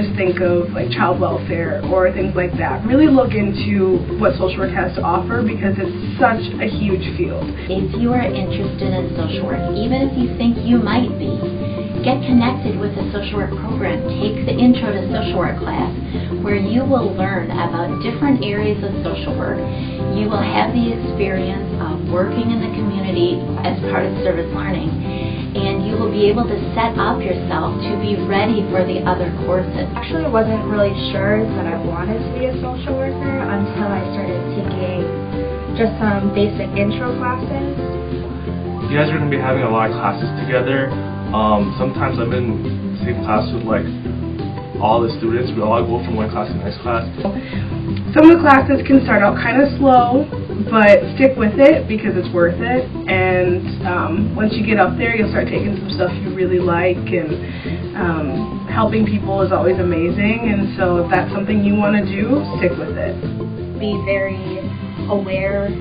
just think of like child welfare or things like that. Really look into what social work has to offer because it's such a huge field. If you are interested in social work, even if you think you might be, get connected with a social work program. Take the Intro to Social Work class where you will learn about different areas of social work. You will have the experience of working in the community as part of service learning, and you will be able to set up yourself to be ready for the other courses. Actually, I wasn't really sure that I wanted to be a social worker until I started taking just some basic intro classes. You guys are going to be having a lot of classes together. Sometimes I'm in the same class with like all the students. We all go from one class to the next class. Some of the classes can start out kind of slow, but stick with it because it's worth it. And once you get up there, you'll start taking some stuff you really like, and helping people is always amazing. And so if that's something you want to do, stick with it. Be very aware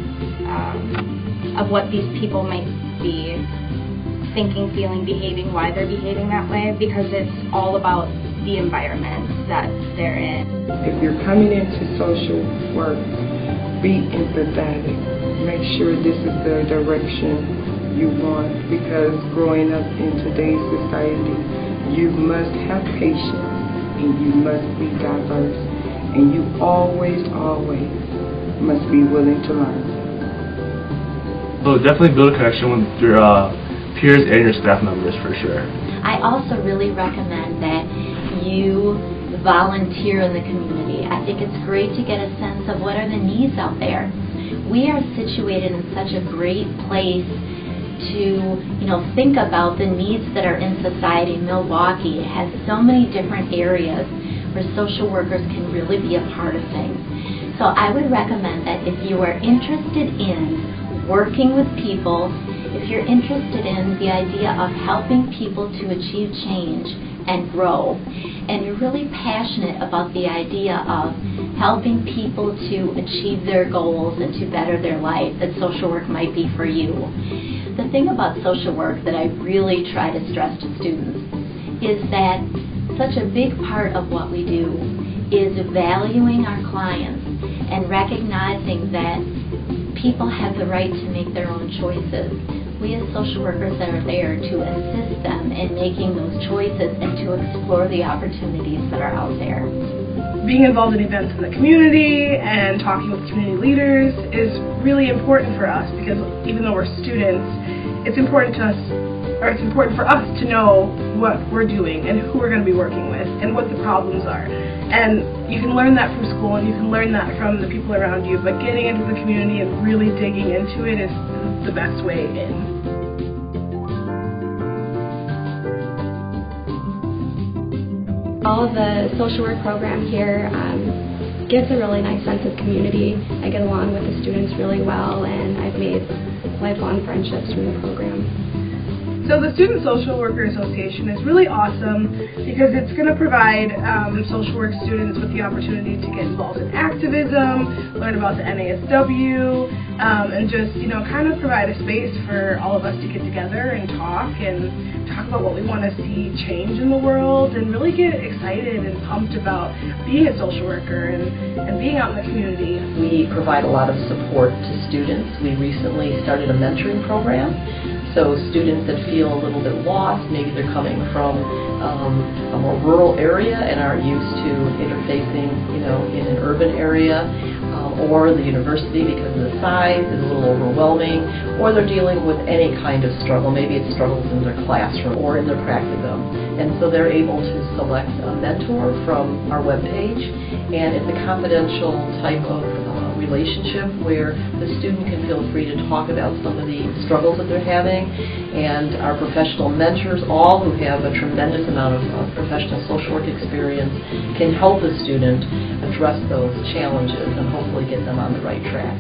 of what these people might be thinking, feeling, behaving, why they're behaving that way, because it's all about the environment that they're in. If you're coming into social work, be empathetic. Make sure this is the direction you want, because growing up in today's society, you must have patience and you must be diverse, and you always must be willing to learn. So definitely build a connection with your peers and your staff members for sure. I also really recommend that you volunteer in the community. I think it's great to get a sense of what are the needs out there. We are situated in such a great place to, think about the needs that are in society. Milwaukee has so many different areas where social workers can really be a part of things. So I would recommend that if you are interested in working with people, if you're interested in the idea of helping people to achieve change and grow, and you're really passionate about the idea of helping people to achieve their goals and to better their life, that social work might be for you. The thing about social work that I really try to stress to students is that such a big part of what we do is valuing our clients and recognizing that people have the right to make their own choices. We as social workers are there to assist them in making those choices and to explore the opportunities that are out there. Being involved in events in the community and talking with community leaders is really important for us, because even though we're students, it's important to us, or it's important for us to know what we're doing and who we're going to be working with and what the problems are. And you can learn that from school and you can learn that from the people around you, but getting into the community and really digging into it is the best way in. All of the social work program here gives a really nice sense of community. I get along with the students really well, and I've made lifelong friendships from the program. So the Student Social Worker Association is really awesome because it's going to provide social work students with the opportunity to get involved in activism, learn about the NASW, and just, kind of provide a space for all of us to get together and talk about what we want to see change in the world, and really get excited and pumped about being a social worker and being out in the community. We provide a lot of support to students. We recently started a mentoring program. So students that feel a little bit lost, maybe they're coming from a more rural area and aren't used to interfacing, in an urban area, or the university, because of the size, is a little overwhelming, or they're dealing with any kind of struggle. Maybe it's struggles in their classroom or in their practicum. And so they're able to select a mentor from our webpage, and it's a confidential type of relationship where the student can feel free to talk about some of the struggles that they're having, and our professional mentors, all who have a tremendous amount of professional social work experience, can help the student address those challenges and hopefully get them on the right track.